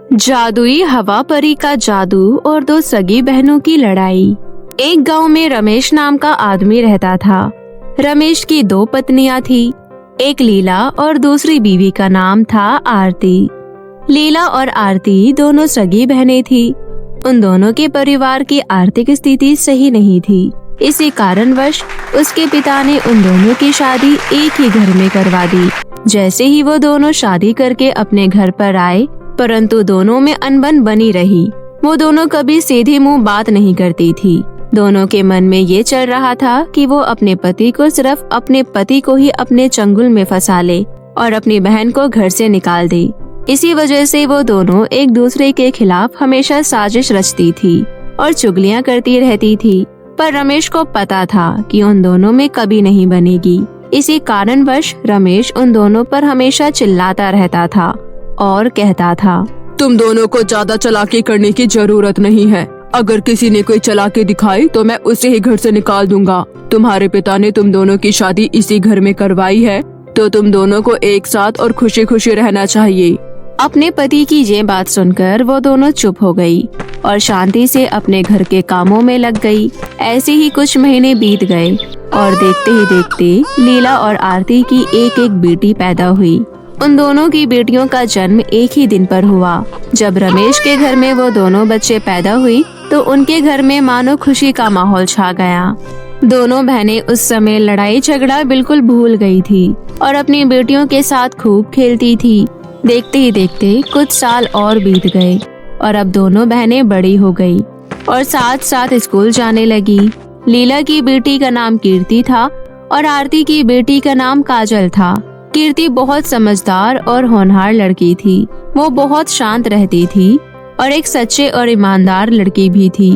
जादुई हवा परी का जादू और दो सगी बहनों की लड़ाई। एक गांव में रमेश नाम का आदमी रहता था। रमेश की दो पत्नियां थी, एक लीला और दूसरी बीवी का नाम था आरती। लीला और आरती दोनों सगी बहनें थी। उन दोनों के परिवार की आर्थिक स्थिति सही नहीं थी। इसी कारणवश उसके पिता ने उन दोनों की शादी एक ही घर में करवा दी। जैसे ही वो दोनों शादी करके अपने घर पर आए, परंतु दोनों में अनबन बनी रही। वो दोनों कभी सीधे मुंह बात नहीं करती थी। दोनों के मन में ये चल रहा था कि वो अपने पति को सिर्फ अपने पति को ही अपने चंगुल में फंसा ले और अपनी बहन को घर से निकाल दे। इसी वजह से वो दोनों एक दूसरे के खिलाफ हमेशा साजिश रचती थी और चुगलियां करती रहती थी। पर रमेश को पता था कि उन दोनों में कभी नहीं बनेगी। इसी कारणवश रमेश उन दोनों पर हमेशा चिल्लाता रहता था और कहता था, तुम दोनों को ज्यादा चालाकी करने की जरूरत नहीं है। अगर किसी ने कोई चालाकी दिखाई तो मैं उसे ही घर से निकाल दूंगा। तुम्हारे पिता ने तुम दोनों की शादी इसी घर में करवाई है, तो तुम दोनों को एक साथ और खुशी खुशी रहना चाहिए। अपने पति की ये बात सुनकर वो दोनों चुप हो गई और शांति से अपने घर के कामों में लग गई। ऐसे ही कुछ महीने बीत गए और देखते ही देखते लीला और आरती की एक एक बेटी पैदा हुई। उन दोनों की बेटियों का जन्म एक ही दिन पर हुआ। जब रमेश के घर में वो दोनों बच्चे पैदा हुई तो उनके घर में मानो खुशी का माहौल छा गया। दोनों बहनें उस समय लड़ाई झगड़ा बिल्कुल भूल गई थी और अपनी बेटियों के साथ खूब खेलती थी। देखते ही देखते कुछ साल और बीत गए और अब दोनों बहनें बड़ी हो गई और साथ साथ स्कूल जाने लगी। लीला की बेटी का नाम कीर्ति था और आरती की बेटी का नाम काजल था। कीर्ति बहुत समझदार और होनहार लड़की थी। वो बहुत शांत रहती थी और एक सच्चे और ईमानदार लड़की भी थी।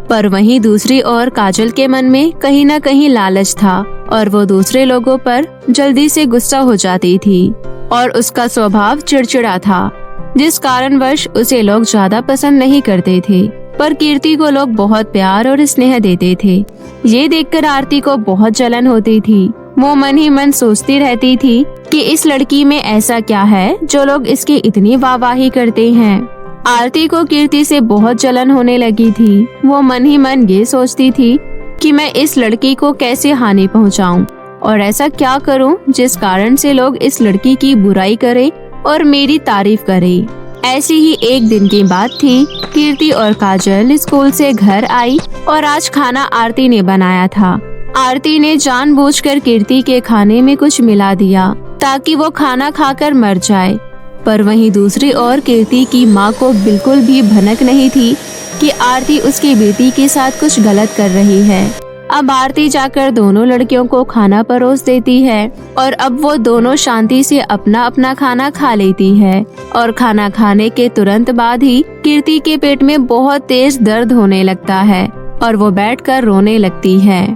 पर वहीं दूसरी ओर काजल के मन में कहीं न कहीं लालच था और वो दूसरे लोगों पर जल्दी से गुस्सा हो जाती थी और उसका स्वभाव चिड़चिड़ा था, जिस कारणवश उसे लोग ज्यादा पसंद नहीं करते थे। पर कीर्ति को लोग बहुत प्यार और स्नेह देते थे। ये देखकर आरती को बहुत जलन होती थी। वो मन ही मन सोचती रहती थी कि इस लड़की में ऐसा क्या है जो लोग इसकी इतनी वाहवाही करते हैं। आरती को कीर्ति से बहुत जलन होने लगी थी। वो मन ही मन ये सोचती थी कि मैं इस लड़की को कैसे हानि पहुंचाऊं और ऐसा क्या करूं जिस कारण से लोग इस लड़की की बुराई करें और मेरी तारीफ करें। ऐसी ही एक दिन की बात थी। कीर्ति और काजल स्कूल से घर आई और आज खाना आरती ने बनाया था। आरती ने जानबूझकर कीर्ति के खाने में कुछ मिला दिया ताकि वो खाना खाकर मर जाए। पर वहीं दूसरी ओर कीर्ति की माँ को बिल्कुल भी भनक नहीं थी कि आरती उसकी बेटी के साथ कुछ गलत कर रही है। अब आरती जाकर दोनों लड़कियों को खाना परोस देती है और अब वो दोनों शांति से अपना अपना खाना खा लेती है और खाना खाने के तुरंत बाद ही कीर्ति के पेट में बहुत तेज दर्द होने लगता है और वो बैठकर रोने लगती है।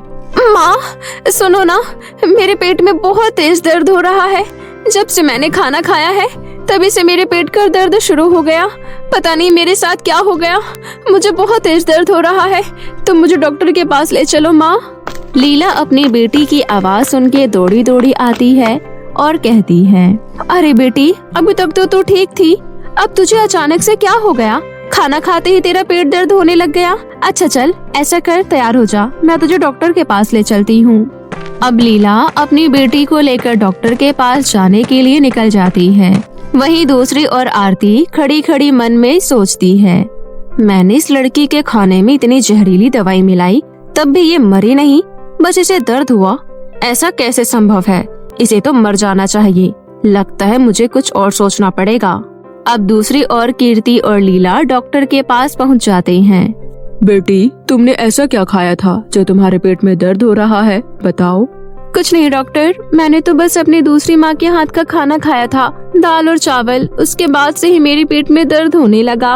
माँ, सुनो ना, मेरे पेट में बहुत तेज दर्द हो रहा है। जब से मैंने खाना खाया है तभी से मेरे पेट का दर्द शुरू हो गया। पता नहीं मेरे साथ क्या हो गया, मुझे बहुत तेज दर्द हो रहा है। तुम मुझे डॉक्टर के पास ले चलो माँ। लीला अपनी बेटी की आवाज सुन के दौड़ी दौड़ी आती है और कहती है, अरे बेटी, अभी तक तो तू ठीक थी, अब तुझे अचानक से क्या हो गया? खाना खाते ही तेरा पेट दर्द होने लग गया। अच्छा चल, ऐसा कर, तैयार हो जा, मैं तुझे डॉक्टर के पास ले चलती हूँ। अब लीला अपनी बेटी को लेकर डॉक्टर के पास जाने के लिए निकल जाती है। वहीं दूसरी ओर आरती खड़ी खड़ी मन में सोचती है, मैंने इस लड़की के खाने में इतनी जहरीली दवाई मिलाई, तब भी ये मरी नहीं, बस इसे दर्द हुआ। ऐसा कैसे संभव है? इसे तो मर जाना चाहिए। लगता है मुझे कुछ और सोचना पड़ेगा। अब दूसरी ओर कीर्ति और लीला डॉक्टर के पास पहुंच जाते हैं। बेटी, तुमने ऐसा क्या खाया था जो तुम्हारे पेट में दर्द हो रहा है? बताओ। कुछ नहीं डॉक्टर, मैंने तो बस अपनी दूसरी माँ के हाथ का खाना खाया था, दाल और चावल। उसके बाद से ही मेरे पेट में दर्द होने लगा।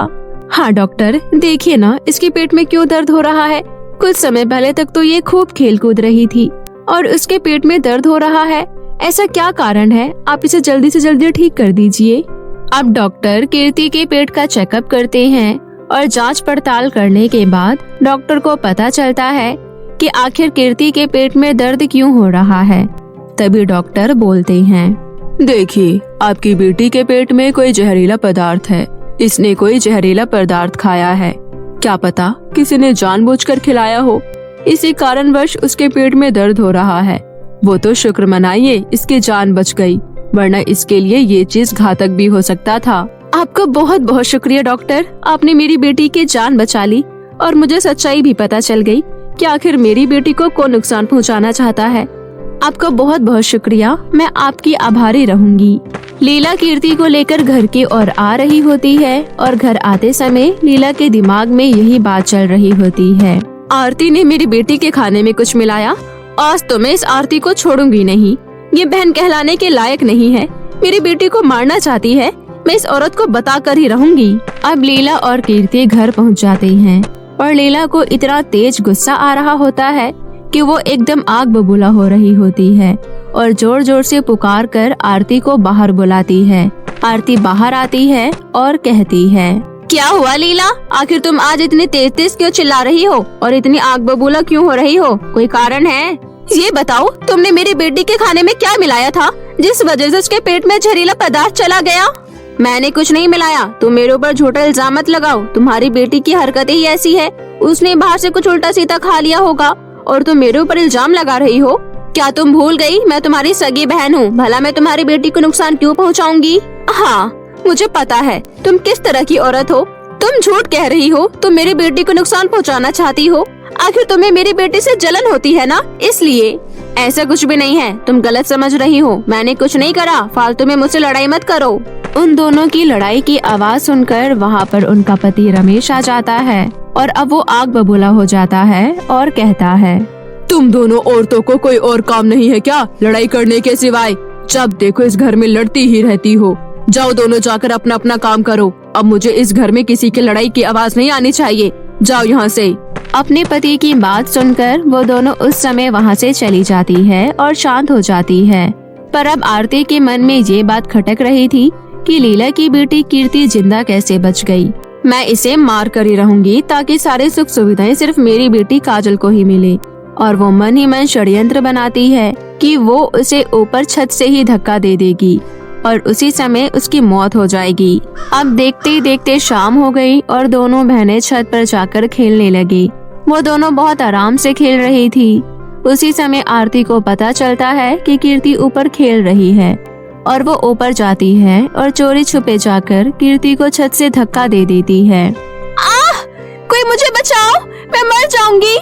हाँ डॉक्टर, देखिए ना इसके पेट में क्यों दर्द हो रहा है। कुछ समय पहले तक तो ये खूब खेल कूद रही थी और उसके पेट में दर्द हो रहा है। ऐसा क्या कारण है? आप इसे जल्दी से जल्दी ठीक कर दीजिए। अब डॉक्टर कीर्ति के पेट का चेकअप करते हैं और जांच पड़ताल करने के बाद डॉक्टर को पता चलता है कि आखिर कीर्ति के पेट में दर्द क्यों हो रहा है। तभी डॉक्टर बोलते हैं, देखिए, आपकी बेटी के पेट में कोई जहरीला पदार्थ है इसने कोई जहरीला पदार्थ खाया है। क्या पता किसी ने जानबूझकर खिलाया हो, इसी कारणवश उसके पेट में दर्द हो रहा है। वो तो शुक्र मनाइए इसकी जान बच गई, वरना इसके लिए ये चीज घातक भी हो सकता था। आपका बहुत बहुत शुक्रिया डॉक्टर, आपने मेरी बेटी की जान बचा ली और मुझे सच्चाई भी पता चल गई कि आखिर मेरी बेटी को कौन नुकसान पहुंचाना चाहता है। आपका बहुत बहुत शुक्रिया, मैं आपकी आभारी रहूंगी। लीला कीर्ति को लेकर घर की ओर आ रही होती है और घर आते समय लीला के दिमाग में यही बात चल रही होती है। आरती ने मेरी बेटी के खाने में कुछ मिलाया, आज तो मैं इस आरती को छोड़ूंगी नहीं। ये बहन कहलाने के लायक नहीं है, मेरी बेटी को मारना चाहती है। मैं इस औरत को बता कर ही रहूंगी। अब लीला और कीर्ति घर पहुंच जाती हैं और लीला को इतना तेज गुस्सा आ रहा होता है कि वो एकदम आग बबूला हो रही होती है और जोर जोर से पुकार कर आरती को बाहर बुलाती है। आरती बाहर आती है और कहती है, क्या हुआ लीला, आखिर तुम आज इतनी तेज तेज क्यों चिल्ला रही हो और इतनी आग बबूला क्यों हो रही हो? कोई कारण है? ये बताओ, तुमने मेरी बेटी के खाने में क्या मिलाया था जिस वजह से उसके पेट में जहरीला पदार्थ चला गया? मैंने कुछ नहीं मिलाया, तुम मेरे ऊपर झूठा इल्जाम मत लगाओ। तुम्हारी बेटी की हरकतें ही ऐसी है, उसने बाहर से कुछ उल्टा सीधा खा लिया होगा और तुम मेरे ऊपर इल्जाम लगा रही हो। क्या तुम भूल गई मैं तुम्हारी सगी बहन हूँ? भला मैं तुम्हारी बेटी को नुकसान क्यों पहुँचाऊंगी? हाँ, मुझे पता है तुम किस तरह की औरत हो। तुम झूठ कह रही हो, तुम मेरी बेटी को नुकसान पहुँचाना चाहती हो। आखिर तुम्हें मेरी बेटी से जलन होती है ना, इसलिए। ऐसा कुछ भी नहीं है, तुम गलत समझ रही हो। मैंने कुछ नहीं करा, फालतू में मुझसे लड़ाई मत करो। उन दोनों की लड़ाई की आवाज सुनकर वहाँ पर उनका पति रमेश आ जाता है और अब वो आग बबूला हो जाता है और कहता है, तुम दोनों औरतों को कोई और काम नहीं है क्या लड़ाई करने के सिवाय? जब देखो इस घर में लड़ती ही रहती हो। जाओ दोनों जाकर अपना अपना काम करो। अब मुझे इस घर में किसी की लड़ाई की आवाज नहीं आनी चाहिए। जाओ यहाँ से। अपने पति की बात सुनकर वो दोनों उस समय वहाँ से चली जाती है और शांत हो जाती है। पर अब आरती के मन में ये बात खटक रही थी कि लीला की बेटी कीर्ति जिंदा कैसे बच गई। मैं इसे मार कर ही रहूंगी ताकि सारे सुख सुविधाएं सिर्फ मेरी बेटी काजल को ही मिले। और वो मन ही मन षड्यंत्र बनाती है कि वो उसे ऊपर छत से ही धक्का दे देगी और उसी समय उसकी मौत हो जाएगी। अब देखते ही देखते शाम हो गई और दोनों बहनें छत पर जाकर खेलने लगी। वो दोनों बहुत आराम से खेल रही थी। उसी समय आरती को पता चलता है कि कीर्ति ऊपर खेल रही है और वो ऊपर जाती है और चोरी छुपे जाकर कीर्ति को छत से धक्का दे देती है। आह! कोई मुझे बचाओ, मैं मर जाऊंगी।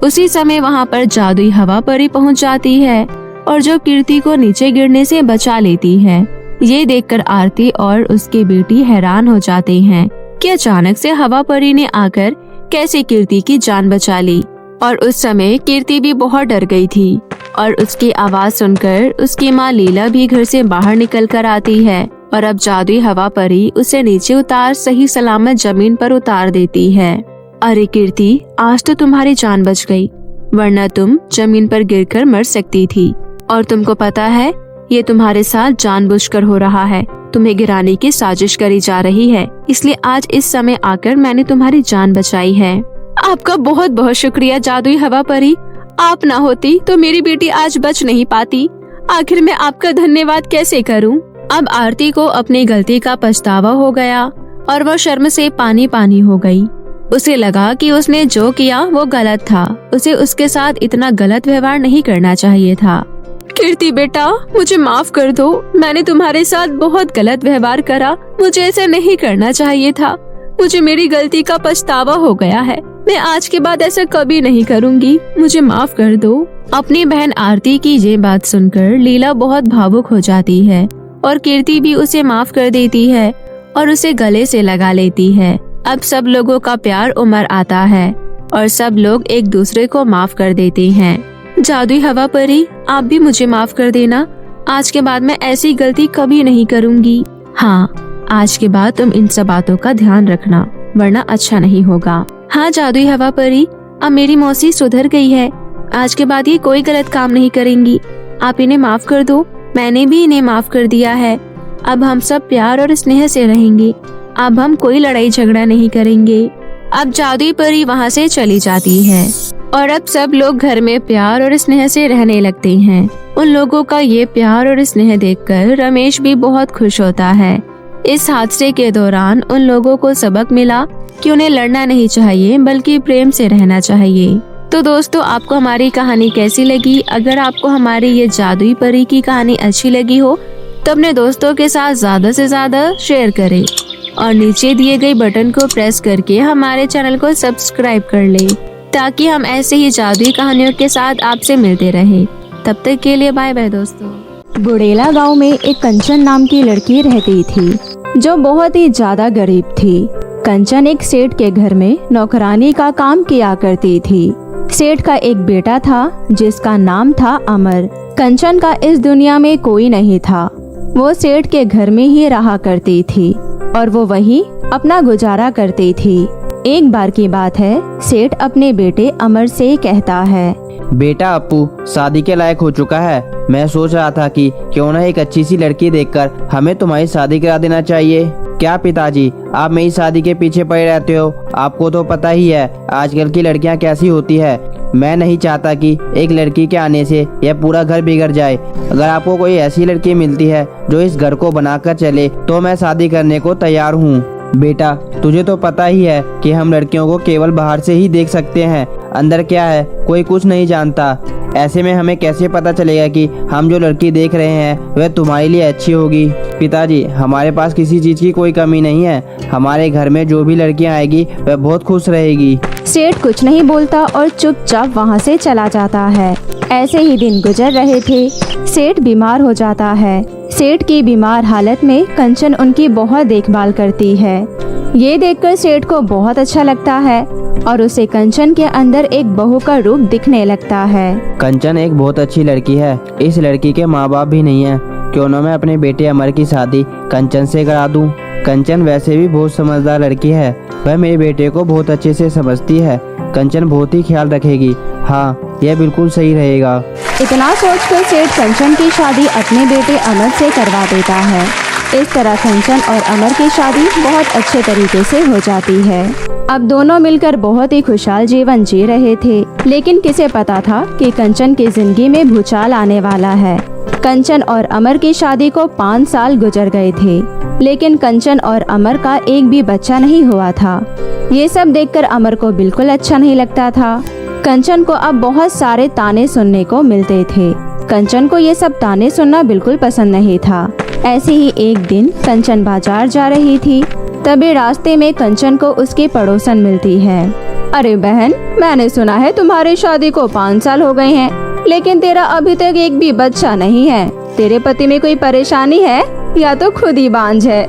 उसी समय वहाँ पर जादुई हवा परी पहुँच जाती है और जो कीर्ति को नीचे गिरने से बचा लेती है। ये देखकर आरती और उसकी बेटी हैरान हो जाते हैं कि अचानक से हवा परी ने आकर कैसे कीर्ति की जान बचा ली। और उस समय कीर्ति भी बहुत डर गई थी और उसकी आवाज सुनकर उसकी माँ लीला भी घर से बाहर निकल कर आती है और अब जादुई हवा परी उसे नीचे उतार सही सलामत जमीन पर उतार देती है। अरे कीर्ति, आज तो तुम्हारी जान बच गई, वरना तुम जमीन पर गिरकर मर सकती थी। और तुमको पता है ये तुम्हारे साथ जानबूझकर हो रहा है। तुम्हें गिराने की साजिश करी जा रही है, इसलिए आज इस समय आकर मैंने तुम्हारी जान बचाई है। आपका बहुत बहुत शुक्रिया जादुई हवा परी, आप ना होती तो मेरी बेटी आज बच नहीं पाती। आखिर मैं आपका धन्यवाद कैसे करूं? अब आरती को अपनी गलती का पछतावा हो गया और वो शर्म से पानी पानी हो गई। उसे लगा कि उसने जो किया वो गलत था, उसे उसके साथ इतना गलत व्यवहार नहीं करना चाहिए था। कीर्ति बेटा, मुझे माफ कर दो, मैंने तुम्हारे साथ बहुत गलत व्यवहार करा, मुझे ऐसा नहीं करना चाहिए था। मुझे मेरी गलती का पछतावा हो गया है, मैं आज के बाद ऐसा कभी नहीं करूँगी, मुझे माफ कर दो। अपनी बहन आरती की ये बात सुनकर लीला बहुत भावुक हो जाती है और कीर्ति भी उसे माफ कर देती है और उसे गले से लगा लेती है। अब सब लोगों का प्यार उमड़ आता है और सब लोग एक दूसरे को माफ कर देते हैं। जादुई हवा परी, आप भी मुझे माफ कर देना, आज के बाद मैं ऐसी गलती कभी नहीं करूँगी। हाँ, आज के बाद तुम इन सब बातों का ध्यान रखना, वरना अच्छा नहीं होगा। हाँ जादुई हवा परी, अब मेरी मौसी सुधर गई है, आज के बाद ये कोई गलत काम नहीं करेंगी। आप इन्हें माफ कर दो, मैंने भी इन्हें माफ कर दिया है। अब हम सब प्यार और स्नेह से रहेंगे, अब हम कोई लड़ाई झगड़ा नहीं करेंगे। अब जादुई परी वहाँ से चली जाती है और अब सब लोग घर में प्यार और स्नेह से रहने लगते हैं। उन लोगों का ये प्यार और स्नेह देखकर रमेश भी बहुत खुश होता है इस हादसे के दौरान उन लोगों को सबक मिला कि उन्हें लड़ना नहीं चाहिए बल्कि प्रेम से रहना चाहिए। तो दोस्तों, आपको हमारी कहानी कैसी लगी? अगर आपको हमारी ये जादुई परी की कहानी अच्छी लगी हो तो अपने दोस्तों के साथ ज्यादा से ज्यादा शेयर करें और नीचे दिए गए बटन को प्रेस करके हमारे चैनल को सब्सक्राइब कर ले, ताकि हम ऐसे ही जादुई कहानियों के साथ आपसे मिलते रहें। तब तक के लिए बाय बाय दोस्तों। बुड़ेला गांव में एक कंचन नाम की लड़की रहती थी जो बहुत ही ज्यादा गरीब थी। कंचन एक सेठ के घर में नौकरानी का काम किया करती थी। सेठ का एक बेटा था जिसका नाम था अमर। कंचन का इस दुनिया में कोई नहीं था। वो सेठ के घर में ही रहा करती थी और वो वहीं अपना गुजारा करती थी। एक बार की बात है, सेठ अपने बेटे अमर से कहता है, बेटा अप्पू शादी के लायक हो चुका है। मैं सोच रहा था कि क्यों ना एक अच्छी सी लड़की देखकर हमें तुम्हारी शादी करा देना चाहिए। क्या पिताजी, आप मेरी शादी के पीछे पड़े रहते हो? आपको तो पता ही है आजकल की लड़कियां कैसी होती है। मैं नहीं चाहता कि एक लड़की के आने से यह पूरा घर बिगड़ जाए। अगर आपको कोई ऐसी लड़की मिलती है जो इस घर को बनाकर चले तो मैं शादी करने को तैयार हूँ। बेटा, तुझे तो पता ही है कि हम लड़कियों को केवल बाहर से ही देख सकते हैं, अंदर क्या है कोई कुछ नहीं जानता। ऐसे में हमें कैसे पता चलेगा कि हम जो लड़की देख रहे हैं वह तुम्हारे लिए अच्छी होगी? पिताजी, हमारे पास किसी चीज की कोई कमी नहीं है। हमारे घर में जो भी लड़कियां आएगी वह बहुत खुश रहेगी। सेठ कुछ नहीं बोलता और चुपचाप वहाँ से चला जाता है। ऐसे ही दिन गुजर रहे थे। सेठ बीमार हो जाता है। सेठ की बीमार हालत में कंचन उनकी बहुत देखभाल करती है। ये देखकर सेठ को बहुत अच्छा लगता है और उसे कंचन के अंदर एक बहू का रूप दिखने लगता है। कंचन एक बहुत अच्छी लड़की है। इस लड़की के माँ बाप भी नहीं है। क्यों न मैं अपने बेटे अमर की शादी कंचन से करा दूं। कंचन वैसे भी बहुत समझदार लड़की है। वह मेरे बेटे को बहुत अच्छे से समझती है। कंचन बहुत ही ख्याल रखेगी। हाँ, यह बिल्कुल सही रहेगा। इतना सोचकर सेठ कंचन की शादी अपने बेटे अमर से करवा देता है। इस तरह कंचन और अमर की शादी बहुत अच्छे तरीके से हो जाती है। अब दोनों मिलकर बहुत ही खुशहाल जीवन जी रहे थे। लेकिन किसे पता था कि कंचन की जिंदगी में भूचाल आने वाला है। कंचन और अमर की शादी को 5 साल गुजर गए थे, लेकिन कंचन और अमर का एक भी बच्चा नहीं हुआ था। ये सब देखकर अमर को बिल्कुल अच्छा नहीं लगता था। कंचन को अब बहुत सारे ताने सुनने को मिलते थे। कंचन को ये सब ताने सुनना बिल्कुल पसंद नहीं था। ऐसे ही एक दिन कंचन बाजार जा रही थी। तभी रास्ते में कंचन को उसकी पड़ोसन मिलती है। अरे बहन, मैंने सुना है तुम्हारी शादी को 5 साल हो गए हैं, लेकिन तेरा अभी तक एक भी बच्चा नहीं है। तेरे पति में कोई परेशानी है या तो खुद ही बांझ है?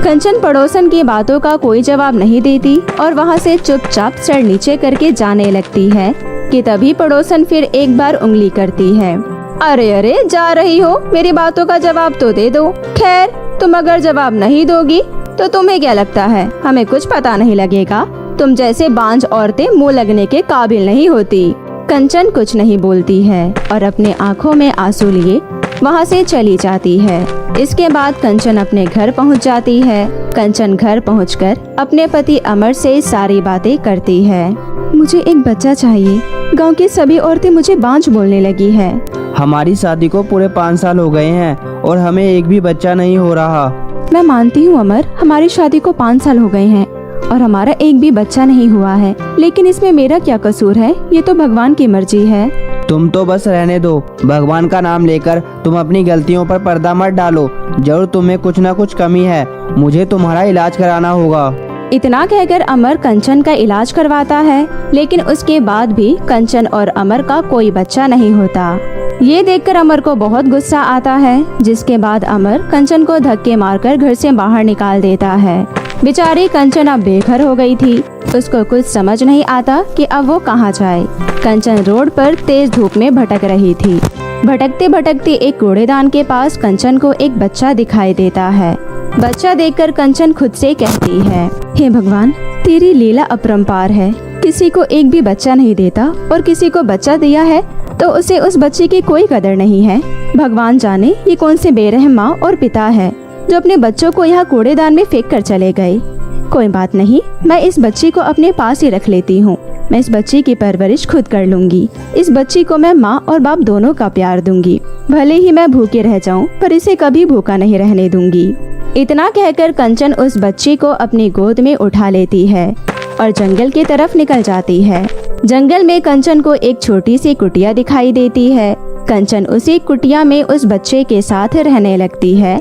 कंचन पड़ोसन की बातों का कोई जवाब नहीं देती और वहाँ से चुपचाप सर नीचे करके जाने लगती है कि तभी पड़ोसन फिर एक बार उंगली करती है। अरे अरे, जा रही हो, मेरी बातों का जवाब तो दे दो। खैर, तुम अगर जवाब नहीं दोगी तो तुम्हें क्या लगता है हमें कुछ पता नहीं लगेगा? तुम जैसे बांझ औरतें मुँह लगने के काबिल नहीं होती। कंचन कुछ नहीं बोलती है और अपने आँखों में आंसू लिए वहाँ से चली जाती है। इसके बाद कंचन अपने घर पहुँच जाती है। कंचन घर पहुँचकर अपने पति अमर से सारी बातें करती है। मुझे एक बच्चा चाहिए। गांव की सभी औरतें मुझे बांझ बोलने लगी है। हमारी शादी को पूरे 5 साल हो गए हैं और हमें एक भी बच्चा नहीं हो रहा। मैं मानती हूँ अमर, हमारी शादी को 5 साल हो गए हैं और हमारा एक भी बच्चा नहीं हुआ है, लेकिन इसमें मेरा क्या कसूर है? ये तो भगवान की मर्जी है। तुम तो बस रहने दो। भगवान का नाम लेकर तुम अपनी गलतियों पर पर्दा मत डालो। जरूर तुम्हें कुछ न कुछ कमी है। मुझे तुम्हारा इलाज कराना होगा। इतना कहकर अमर कंचन का इलाज करवाता है, लेकिन उसके बाद भी कंचन और अमर का कोई बच्चा नहीं होता। ये देखकर अमर को बहुत गुस्सा आता है, जिसके बाद अमर कंचन को धक्के मारकर घर से बाहर निकाल देता है। बेचारी कंचन अब बेघर हो गई थी। उसको कुछ समझ नहीं आता कि अब वो कहाँ जाए। कंचन रोड पर तेज धूप में भटक रही थी। भटकते भटकते एक कूड़ेदान के पास कंचन को एक बच्चा दिखाई देता है। बच्चा देखकर कंचन खुद से कहती है, हे भगवान, तेरी लीला अपरंपार है। किसी को एक भी बच्चा नहीं देता और किसी को बच्चा दिया है तो उसे उस बच्चे की कोई कदर नहीं है। भगवान जाने ये कौन से बेरहम माँ और पिता है जो अपने बच्चों को यहाँ कूड़ेदान में फेंक कर चले गए। कोई बात नहीं, मैं इस बच्ची को अपने पास ही रख लेती हूँ। मैं इस बच्ची की परवरिश खुद कर लूंगी। इस बच्ची को मैं माँ और बाप दोनों का प्यार दूंगी। भले ही मैं भूखे रह जाऊँ, पर इसे कभी भूखा नहीं रहने दूंगी। इतना कहकर कंचन उस बच्ची को अपनी गोद में उठा लेती है और जंगल की तरफ निकल जाती है। जंगल में कंचन को एक छोटी सी कुटिया दिखाई देती है। कंचन उसी कुटिया में उस बच्चे के साथ रहने लगती है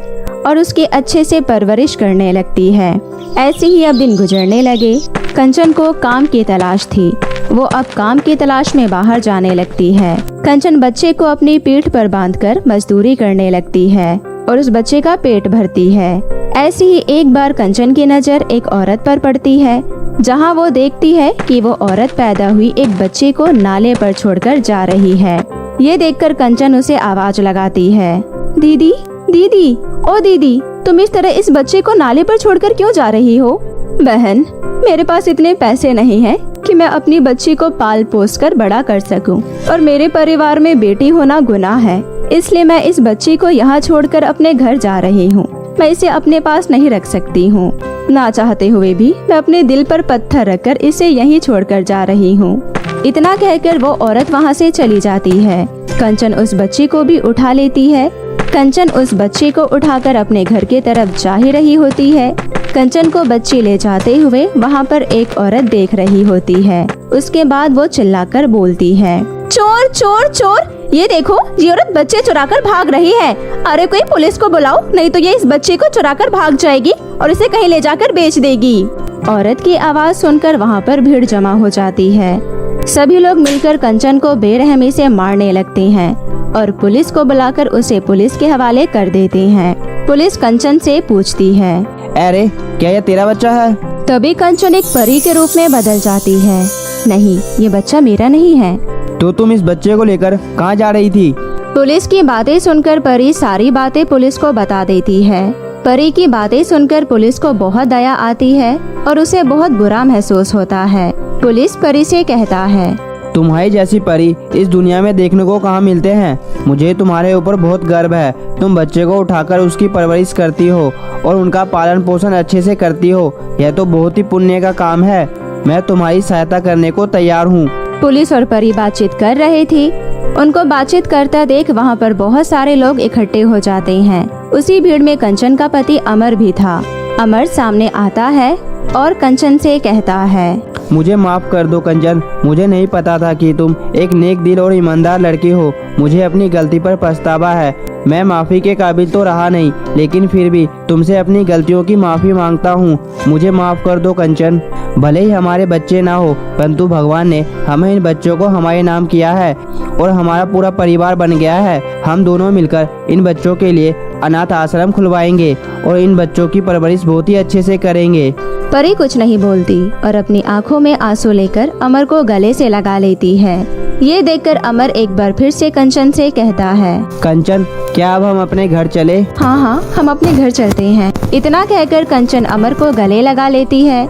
और उसकी अच्छे से परवरिश करने लगती है। ऐसे ही अब दिन गुजरने लगे। कंचन को काम की तलाश थी। वो अब काम की तलाश में बाहर जाने लगती है। कंचन बच्चे को अपनी पीठ पर बांधकर मजदूरी करने लगती है और उस बच्चे का पेट भरती है। ऐसे ही एक बार कंचन की नज़र एक औरत पर पड़ती है, जहां वो देखती है कि वो औरत पैदा हुई एक बच्चे को नाले पर छोड़कर जा रही है। ये देखकर कंचन उसे आवाज लगाती है, दीदी दीदी, ओ दीदी, तुम इस तरह इस बच्चे को नाले पर छोड़कर क्यों जा रही हो? बहन, मेरे पास इतने पैसे नहीं हैं कि मैं अपनी बच्ची को पाल पोस कर बड़ा कर सकूं, और मेरे परिवार में बेटी होना गुनाह है, इसलिए मैं इस बच्ची को यहाँ छोड़कर अपने घर जा रही हूँ। मैं इसे अपने पास नहीं रख सकती हूँ। ना चाहते हुए भी मैं अपने दिल पर पत्थर रखकर इसे यहीं छोड़कर जा रही हूँ। इतना कहकर वो औरत वहाँ से चली जाती है। कंचन उस बच्ची को भी उठा लेती है। कंचन उस बच्ची को उठाकर अपने घर की तरफ जा ही रही होती है। कंचन को बच्ची ले जाते हुए वहाँ पर एक औरत देख रही होती है। उसके बाद वो चिल्लाकर बोलती है, चोर चोर चोर, ये देखो, ये औरत बच्चे चुराकर भाग रही है। अरे कोई पुलिस को बुलाओ, नहीं तो ये इस बच्चे को चुराकर भाग जाएगी और इसे कहीं ले जाकर बेच देगी। औरत की आवाज सुनकर वहाँ पर भीड़ जमा हो जाती है। सभी लोग मिलकर कंचन को बेरहमी से मारने लगते हैं और पुलिस को बुलाकर उसे पुलिस के हवाले कर देते हैं। पुलिस कंचन से पूछती है, अरे क्या ये तेरा बच्चा है? तभी कंचन एक परी के रूप में बदल जाती है। नहीं, ये बच्चा मेरा नहीं है। तो तुम इस बच्चे को लेकर कहाँ जा रही थी? पुलिस की बातें सुनकर परी सारी बातें पुलिस को बता देती है। परी की बातें सुनकर पुलिस को बहुत दया आती है और उसे बहुत बुरा महसूस होता है। पुलिस परी से कहता है, तुम्हारी जैसी परी इस दुनिया में देखने को कहाँ मिलते हैं। मुझे तुम्हारे ऊपर बहुत गर्व है। तुम बच्चे को उठाकर उसकी परवरिश करती हो और उनका पालन पोषण अच्छे से करती हो। यह तो बहुत ही पुण्य का काम है। मैं तुम्हारी सहायता करने को तैयार हूँ। पुलिस और परी बातचीत कर रहे थे। उनको बातचीत करता देख वहाँ पर बहुत सारे लोग इकट्ठे हो जाते हैं। उसी भीड़ में कंचन का पति अमर भी था। अमर सामने आता है और कंचन से कहता है, मुझे माफ कर दो कंचन, मुझे नहीं पता था कि तुम एक नेक दिल और ईमानदार लड़की हो। मुझे अपनी गलती पर पछतावा है। मैं माफ़ी के काबिल तो रहा नहीं, लेकिन फिर भी तुमसे अपनी गलतियों की माफ़ी मांगता हूँ। मुझे माफ़ कर दो कंचन। भले ही हमारे बच्चे ना हो, परंतु भगवान ने हमें इन बच्चों को हमारे नाम किया है और हमारा पूरा परिवार बन गया है। हम दोनों मिलकर इन बच्चों के लिए अनाथ आश्रम खुलवाएंगे और इन बच्चों की परवरिश बहुत ही अच्छे से करेंगे। परी कुछ नहीं बोलती और अपनी आंखों में आंसू लेकर अमर को गले से लगा लेती है। ये देखकर अमर एक बार फिर से कंचन से कहता है, कंचन, क्या अब हम अपने घर चले? हाँ हाँ, हम अपने घर चलते हैं। इतना कहकर कंचन अमर को गले लगा लेती है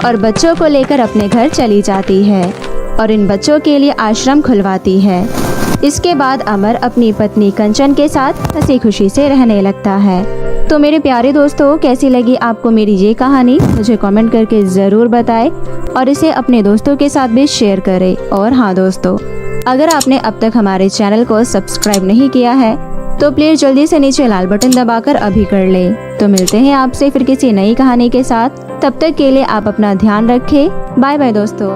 और बच्चों को लेकर अपने घर चली जाती है और इन बच्चों के लिए आश्रम खुलवाती है। इसके बाद अमर अपनी पत्नी कंचन के साथ हंसी खुशी से रहने लगता है। तो मेरे प्यारे दोस्तों, कैसी लगी आपको मेरी ये कहानी? मुझे कमेंट करके ज़रूर बताएं और इसे अपने दोस्तों के साथ भी शेयर करें। और हाँ दोस्तों, अगर आपने अब तक हमारे चैनल को सब्सक्राइब नहीं किया है तो प्लीज़ जल्दी से नीचे लाल बटन दबाकर अभी कर लें। तो मिलते हैं आपसे फिर किसी नई कहानी के साथ। तब तक के लिए आप अपना ध्यान रखें। बाय बाय दोस्तों।